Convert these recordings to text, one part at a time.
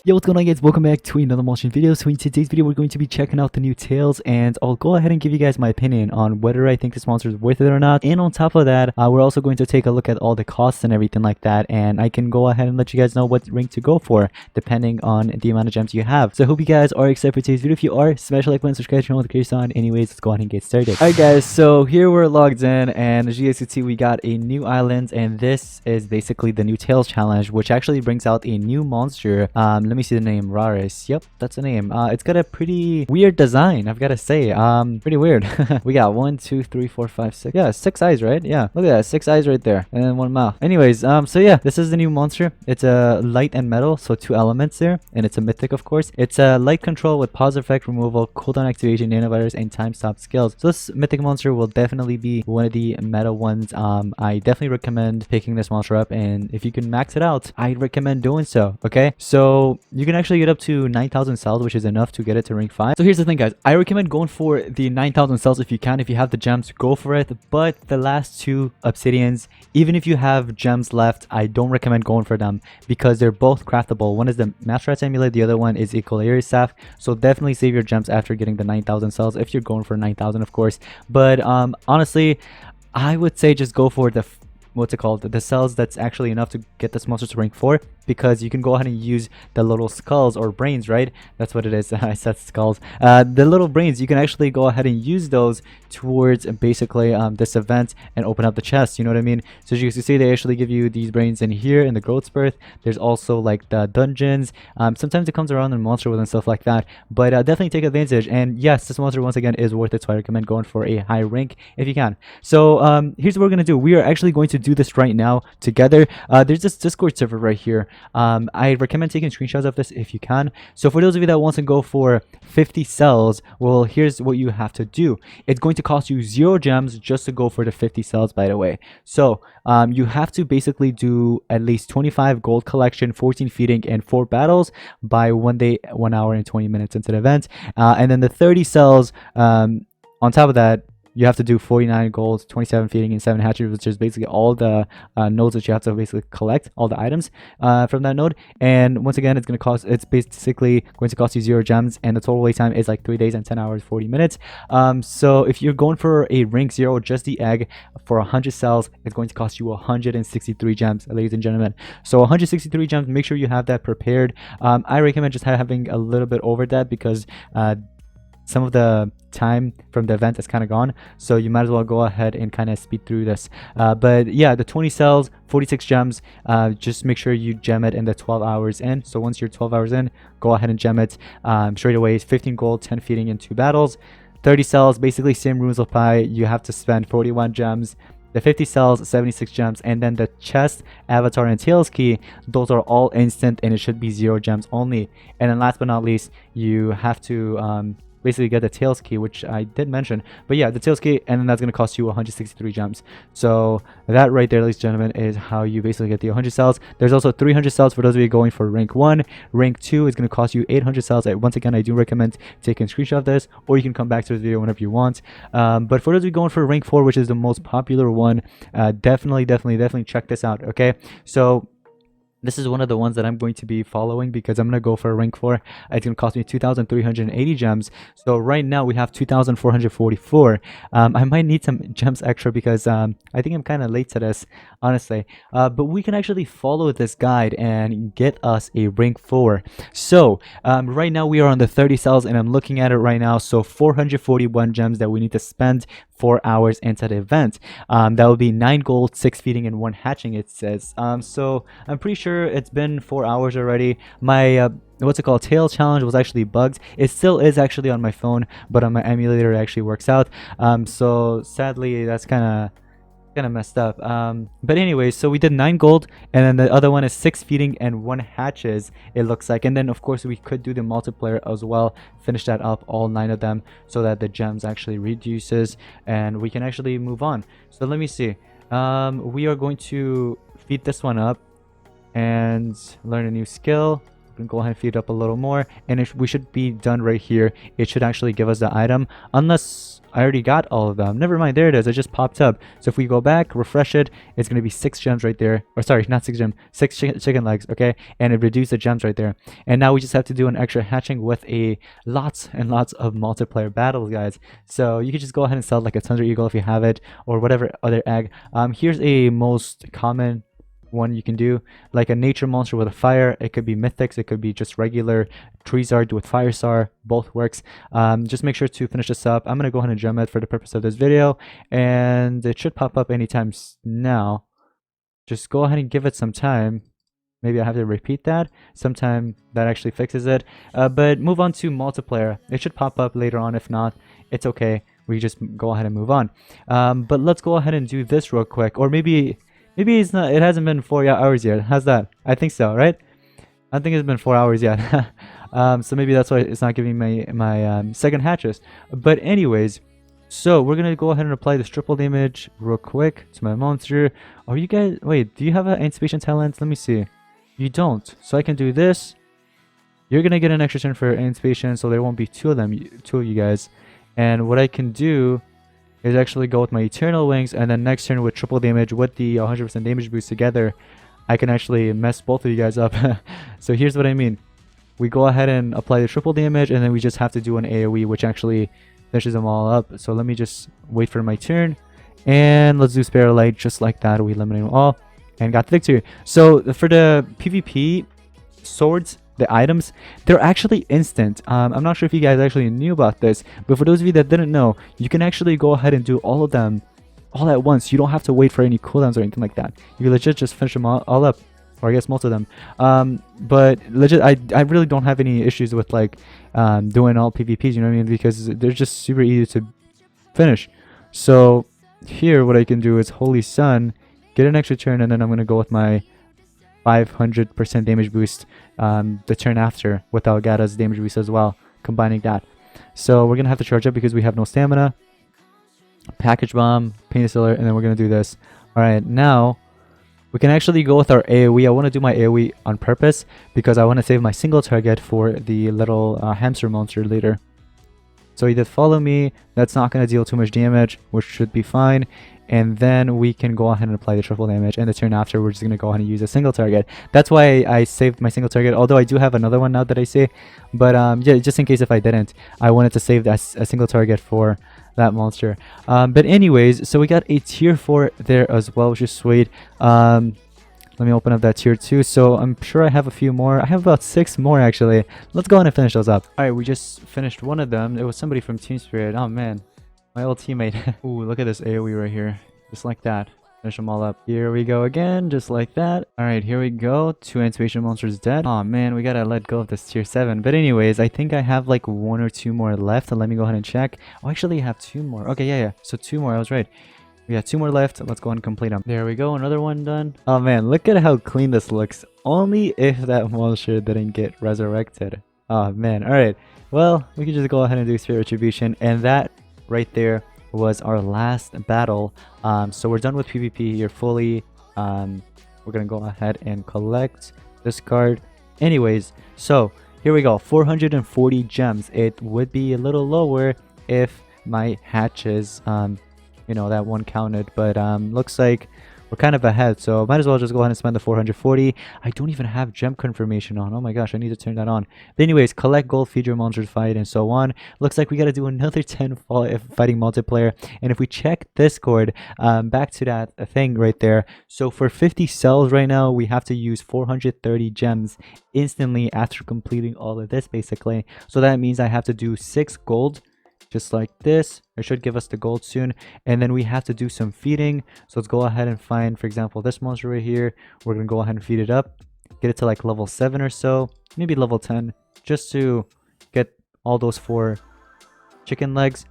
Yo, what's going on, guys? Welcome back to another motion video. So in today's video, we're going to be checking out the new tails, and I'll go ahead and give you guys my opinion on whether I think this monster is worth it or not. And on top of that, we're also going to take a look at all the costs and everything like that, and I can go ahead and let you guys know what rank to go for depending on the amount of gems you have. So I hope you guys are excited for today's video. If you are, smash the like button, subscribe, turn on notifications on. Anyways, let's go ahead and get started. Alright guys, so here we're logged in, and as you guys can see, we got a new island, and this is basically the new tails challenge, which actually brings out a new monster. Let me see the name. Raris. Yep, that's the name. It's got a pretty weird design, I've got to say. Pretty weird. We got 1 2 3 4 5 6. Yeah, 6 eyes, right? Yeah, look at that, 6 eyes right there, and then 1 mouth. Anyways, so yeah, this is the new monster. It's a light and metal, so 2 elements there, and it's a mythic, of course. It's a light control with pause effect removal, cooldown activation, nanovirus, and time stop skills. So this mythic monster will definitely be one of the meta ones. I definitely recommend picking this monster up, and if you can max it out, I recommend doing so. Okay, so you can actually get up to 9,000 cells, which is enough to get it to rank 5. So here's the thing, guys. I recommend going for the 9,000 cells if you can. If you have the gems, go for it. But the last 2 obsidians, even if you have gems left, I don't recommend going for them because they're both craftable. One is the Master Rat's Amulet, the other one is a Coleria's Staff. So definitely save your gems after getting the 9,000 cells if you're going for 9,000, of course. But honestly, I would say just go for the the cells that's actually enough to get this monster to rank 4, because you can go ahead and use the little skulls or brains, right? That's what it is. I said skulls. The little brains, you can actually go ahead and use those towards basically this event and open up the chest, you know what I mean? So as you can see, they actually give you these brains in here in the growth birth. There's also like the dungeons. Sometimes it comes around in monster world and stuff like that, but definitely take advantage. And yes, this monster once again is worth it, so I recommend going for a high rank if you can. So here's what we're gonna do. We are actually going to do this right now together. There's this Discord server right here. I recommend taking screenshots of this if you can. So for those of you that want to go for 50 cells, well, here's what you have to do. It's going to cost you 0 gems just to go for the 50 cells, by the way. So you have to basically do at least 25 gold collection, 14 feeding, and 4 battles by 1 day, 1 hour, and 20 minutes into the event. And then the 30 cells, on top of that, you have to do 49 gold, 27 feeding, and 7 hatcheries, which is basically all the nodes that you have to basically collect, all the items from that node. And once again, it's basically going to cost you 0 gems, and the total wait time is like 3 days and 10 hours, 40 minutes. So if you're going for a rank 0, just the egg for 100 cells, it's going to cost you 163 gems, ladies and gentlemen. So 163 gems, make sure you have that prepared. I recommend just having a little bit over that, because some of the time from the event is kind of gone, so you might as well go ahead and kind of speed through this. But yeah, the 20 cells, 46 gems, just make sure you gem it in the 12 hours in. So once you're 12 hours in, go ahead and gem it straight away. 15 gold, 10 feeding, and 2 battles. 30 cells, basically same rules apply. You have to spend 41 gems. The 50 cells, 76 gems, and then the chest, avatar, and tails key, those are all instant, and it should be 0 gems only. And then last but not least, you have to basically get the tails key, which I did mention. But yeah, the tails key, and then that's going to cost you 163 gems. So that right there, ladies and gentlemen, is how you basically get the 100 cells. There's also 300 cells for those of you going for rank 1. Rank 2 is going to cost you 800 cells. Once again, I do recommend taking a screenshot of this, or you can come back to this video whenever you want. But for those of you going for rank 4, which is the most popular one, definitely check this out. Okay, so this is one of the ones that I'm going to be following, because I'm going to go for a rank 4. It's going to cost me 2,380 gems. So right now we have 2,444. I might need some gems extra, because I think I'm kind of late to this, honestly. But we can actually follow this guide and get us a rank 4. So right now we are on the 30 cells, and I'm looking at it right now. So 441 gems that we need to spend 4 hours into the event. That would be 9 gold, 6 feeding, and 1 hatching, it says. So I'm pretty sure it's been 4 hours already. My tail challenge was actually bugged. It still is actually on my phone, but on my emulator it actually works out. So sadly, that's kind of messed up. But anyways, so we did 9 gold, and then the other one is 6 feeding and 1 hatches, it looks like. And then of course we could do the multiplayer as well, finish that up, all 9 of them, so that the gems actually reduces and we can actually move on. So let me see. We are going to feed this one up and learn a new skill. We're gonna go ahead and feed up a little more, and we should be done right here. It should actually give us the item, unless I already got all of them. Never mind, there it is. It just popped up. So if we go back, refresh it, it's gonna be 6 gems right there. Or sorry, not 6 gems, 6 chicken legs. Okay, and it reduced the gems right there. And now we just have to do an extra hatching with a lots and lots of multiplayer battles, guys. So you can just go ahead and sell like a Thunder Eagle if you have it, or whatever other egg. Here's a most common one you can do, like a nature monster with a fire. It could be mythics, it could be just regular Treezard with fire star, both works. Just make sure to finish this up. I'm gonna go ahead and gem it for the purpose of this video, and it should pop up anytime now. Just go ahead and give it some time. Maybe I have to repeat that sometime. That actually fixes it. But move on to multiplayer. It should pop up later on. If not, it's okay, we just go ahead and move on. But let's go ahead and do this real quick. Or maybe it's not, it hasn't been 4 hours yet. How's that? I think so, right? I think it's been 4 hours yet. So maybe that's why it's not giving me my second hatches. But anyways, so we're gonna go ahead and apply this triple damage real quick to my monster. Are you guys, wait, do you have an anticipation talent? Let me see. You don't. So I can do this. You're gonna get an extra turn for anticipation, so there won't be two of you guys. And what I can do is actually go with my Eternal Wings, and then next turn with triple damage with the 100% damage boost together, I can actually mess both of you guys up. So here's what I mean. We go ahead and apply the triple damage, and then we just have to do an AoE, which actually finishes them all up. So let me just wait for my turn, and let's do Sparrow Light just like that. We eliminate them all and got the victory. So for the PvP swords, the items, they're actually instant. I'm not sure if you guys actually knew about this, but for those of you that didn't know, you can actually go ahead and do all of them all at once. You don't have to wait for any cooldowns or anything like that. You can legit just finish them all up, or I guess most of them. But legit, I really don't have any issues with like doing all PvPs, you know what I mean, because they're just super easy to finish. So here what I can do is Holy Sun, get an extra turn, and then I'm gonna go with my 500% damage boost the turn after with Algata's damage boost as well, combining that. So we're gonna have to charge up because we have no stamina. Package bomb, pain distiller, and then we're gonna do this. All right, now we can actually go with our AoE. I want to do my AoE on purpose because I want to save my single target for the little hamster monster later. So he did follow me. That's not going to deal too much damage, which should be fine. And then we can go ahead and apply the triple damage. And the turn after, we're just going to go ahead and use a single target. That's why I saved my single target. Although I do have another one now that I say. But yeah, just in case if I didn't, I wanted to save a single target for that monster. But anyways, so we got a tier 4 there as well, which is sweet. Let me open up that tier 2. So I'm sure I have a few more. I have about 6 more actually. Let's go ahead and finish those up. All right, we just finished one of them. It was somebody from Team Spirit. Oh man, my old teammate. Ooh, look at this AoE right here. Just like that. Finish them all up. Here we go again, just like that. All right, here we go. 2 anticipation monsters dead. Oh man, we gotta let go of this tier 7. But anyways, I think I have like 1 or 2 more left. So let me go ahead and check. Oh, actually I have 2 more. Okay, yeah. So 2 more, I was right. We got 2 more left. Let's go ahead and complete them. There we go, another one done. Oh man, look at how clean this looks. Only if that monster didn't get resurrected. Oh man, alright. Well, we can just go ahead and do Spirit Retribution. And that right there was our last battle. So we're done with PvP here fully. We're gonna go ahead and collect this card. Anyways, so here we go. 440 gems. It would be a little lower if my hatches you know, that one counted, but looks like we're kind of ahead, so might as well just go ahead and spend the 440. I don't even have gem confirmation on. Oh my gosh, I need to turn that on. But anyways, collect gold, feed your monsters, fight, and so on. Looks like we got to do another 10 fighting multiplayer. And if we check Discord, back to that thing right there, so for 50 cells right now, we have to use 430 gems instantly after completing all of this basically. So that means I have to do 6 gold just like this. It should give us the gold soon, and then we have to do some feeding. So let's go ahead and find, for example, this monster right here. We're gonna go ahead and feed it up, get it to like level 7 or so, maybe level 10, just to get all those 4 chicken legs.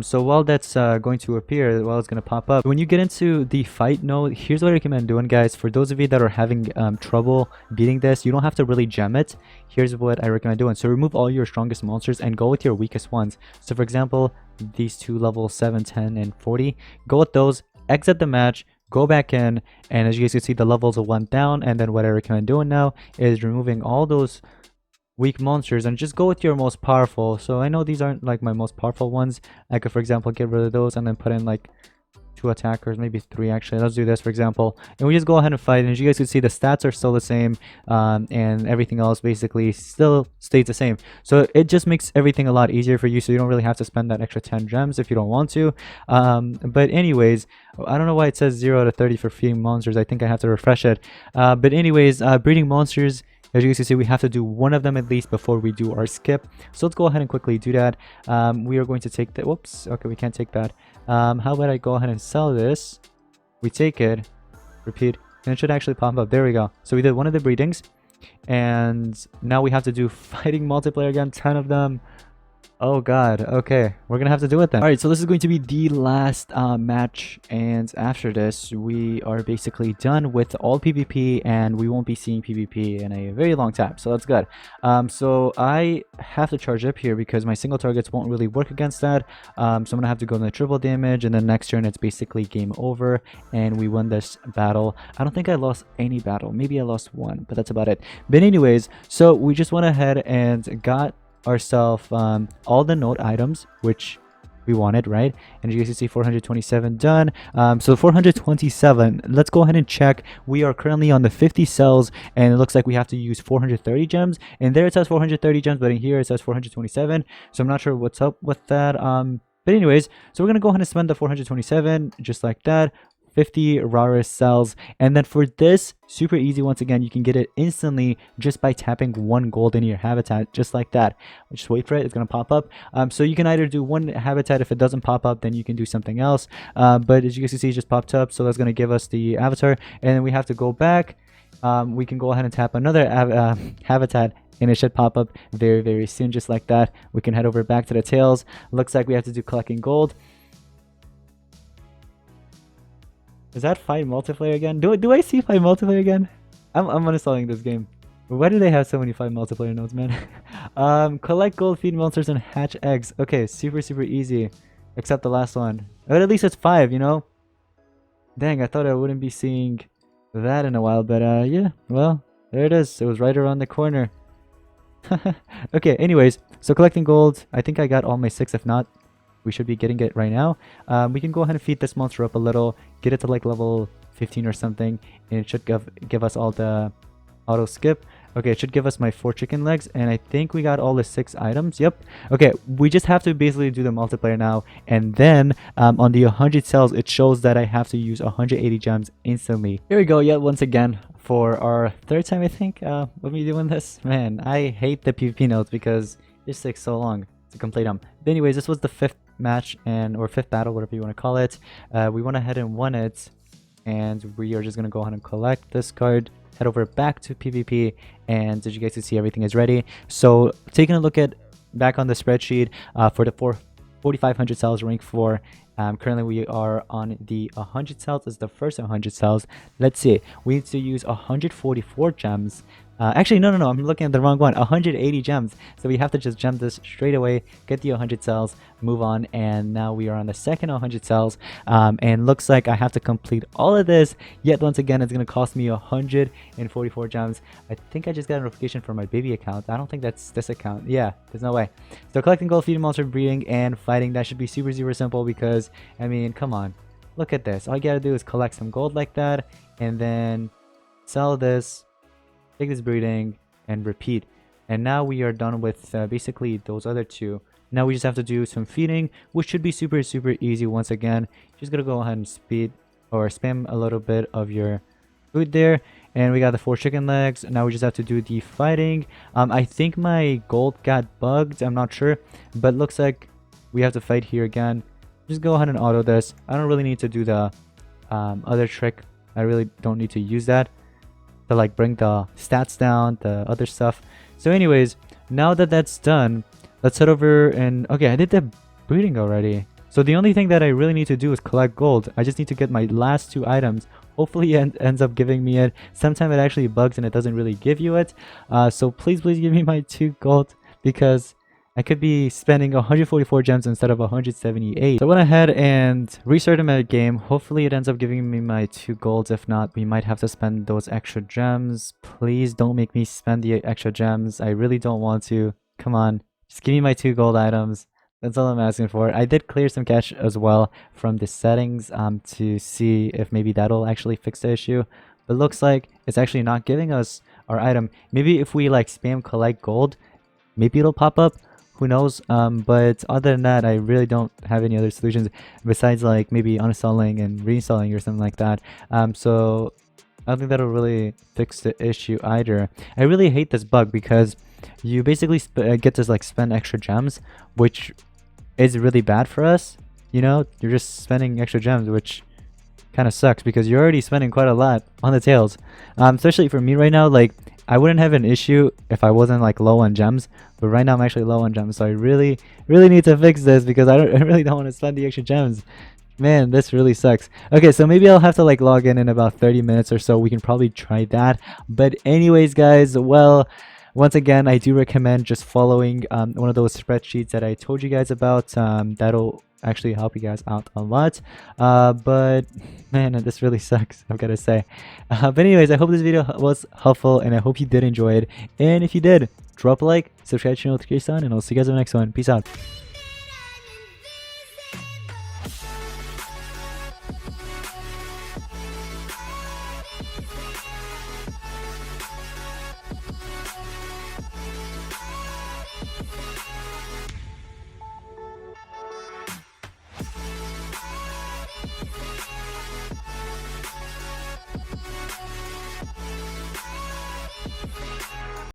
So while that's going to appear, while it's going to pop up, when you get into the fight node, here's what I recommend doing, guys. For those of you that are having trouble beating this, you don't have to really gem it. Here's what I recommend doing. So remove all your strongest monsters and go with your weakest ones. So for example, these 2 level 7, 10, and 40, go with those, exit the match, go back in, and as you guys can see, the levels went down. And then what I recommend doing now is removing all those weak monsters and just go with your most powerful. So I know these aren't like my most powerful ones. I could, for example, get rid of those and then put in like 2 attackers, maybe 3 actually. Let's do this, for example, and we just go ahead and fight. And as you guys can see, the stats are still the same, and everything else basically still stays the same. So it just makes everything a lot easier for you, so you don't really have to spend that extra 10 gems if you don't want to. But anyways, I don't know why it says 0 to 30 for feeding monsters. I think I have to refresh it. But anyways, breeding monsters, as you guys can see, we have to do one of them at least before we do our skip. So let's go ahead and quickly do that. We are going to take that. Whoops. Okay, we can't take that. How about I go ahead and sell this? We take it, repeat, and it should actually pop up. There we go. So we did one of the breedings, and now we have to do fighting multiplayer again, 10 of them. Oh god, okay, we're gonna have to do it then. All right, so this is going to be the last match, and after this we are basically done with all PvP, and we won't be seeing PvP in a very long time, so that's good. So I have to charge up here because my single targets won't really work against that. So I'm gonna have to go in the triple damage, and then next turn it's basically game over and we win this battle. I don't think I lost any battle, maybe I lost one, but that's about it. But anyways, so we just went ahead and got ourselves all the note items which we wanted, right? And you guys can see 427 done. So 427, let's go ahead and check. We are currently on the 50 cells, and it looks like we have to use 430 gems, and there it says 430 gems, but in here it says 427, so I'm not sure what's up with that. But anyways, so we're gonna go ahead and spend the 427 just like that. 50 Raris cells, and then for this, super easy. Once again, you can get it instantly just by tapping 1 gold in your habitat, just like that. Just wait for it, it's gonna pop up. So you can either do 1 habitat. If it doesn't pop up, then you can do something else. But as you guys can see, it just popped up, so that's gonna give us the avatar, and then we have to go back. We can go ahead and tap another habitat, and it should pop up very, very soon, just like that. We can head over back to the tails. Looks like we have to do collecting gold. Is that fight multiplayer again? Do I see fight multiplayer again? I'm uninstalling this game. Why do they have so many fight multiplayer nodes, man? Collect gold, feed monsters, and hatch eggs. Okay, super easy, except the last one. But at least it's 5, you know. Dang, I thought I wouldn't be seeing that in a while, but yeah, well, there it is. It was right around the corner. Okay, anyways, so collecting gold. I think I got all my 6. If not, we should be getting it right now. We can go ahead and feed this monster up a little, get it to like level 15 or something, and it should give us all the auto skip. Okay, it should give us my 4 chicken legs, and I think we got all the 6 items. Yep. Okay, we just have to basically do the multiplayer now, and then on the 100 cells, it shows that I have to use 180 gems instantly. Here we go, yet once again for our 3rd time, I think, with me doing this. Man, I hate the PvP nodes because it just takes so long to complete them. But anyways, this was the 5th match, or 5th battle, whatever you want to call it. We went ahead and won it, and we are just going to go ahead and collect this card, head over back to PvP, and as you guys can see, everything is ready. So taking a look at back on the spreadsheet, for the 4,500 cells rank 4, currently we are on the 100 cells. Is the first 100 cells. Let's see, we need to use 144 gems. Actually, no, I'm looking at the wrong one. 180 gems. So we have to just jump this straight away, get the 100 cells, move on, and now we are on the second 100 cells. And looks like I have to complete all of this. Yet once again, it's going to cost me 144 gems. I think I just got a notification from my baby account. I don't think that's this account. Yeah, there's no way. So collecting gold, feeding monster, breeding, and fighting. That should be super simple because, I mean, come on. Look at this. All you gotta do is collect some gold like that, and then sell this, take this breeding, and repeat. And now we are done with basically those other 2. Now we just have to do some feeding, which should be super easy. Once again, just gonna go ahead and spam a little bit of your food there, and we got the 4 chicken legs. Now we just have to do the fighting. I think my gold got bugged, I'm not sure, but looks like we have to fight here again. Just go ahead and auto this. I don't really need to do the other trick. I really don't need to use that to like bring the stats down, the other stuff. So anyways, now that that's done, let's head over and okay, I did the breeding already. So the only thing that I really need to do is collect gold. I just need to get my last 2 items. Hopefully it ends up giving me it. Sometimes it actually bugs and it doesn't really give you it. So please give me my 2 gold, because I could be spending 144 gems instead of 178. So I went ahead and restarted my game. Hopefully it ends up giving me my 2 golds. If not, we might have to spend those extra gems. Please don't make me spend the extra gems. I really don't want to. Come on, just give me my 2 gold items. That's all I'm asking for. I did clear some cache as well from the settings to see if maybe that'll actually fix the issue. But looks like it's actually not giving us our item. Maybe if we like spam collect gold, maybe it'll pop up. Who knows? But other than that, I really don't have any other solutions besides like maybe uninstalling and reinstalling or something like that. So I don't think that'll really fix the issue either. I really hate this bug because you basically get to like spend extra gems, which is really bad for us. You know, you're just spending extra gems, which kind of sucks because you're already spending quite a lot on the tails. Especially for me right now, like I wouldn't have an issue if I wasn't like low on gems, but right now I'm actually low on gems, so I really need to fix this because I really don't want to spend the extra gems. Man, this really sucks. Okay, so maybe I'll have to like log in about 30 minutes or so. We can probably try that. But anyways, guys, well, once again, I do recommend just following one of those spreadsheets that I told you guys about. That'll actually help you guys out a lot. But man, this really sucks, I've got to say. But anyways, I hope this video was helpful and I hope you did enjoy it. And if you did, drop a like, subscribe to the notification, and I'll see you guys in the next one. Peace out.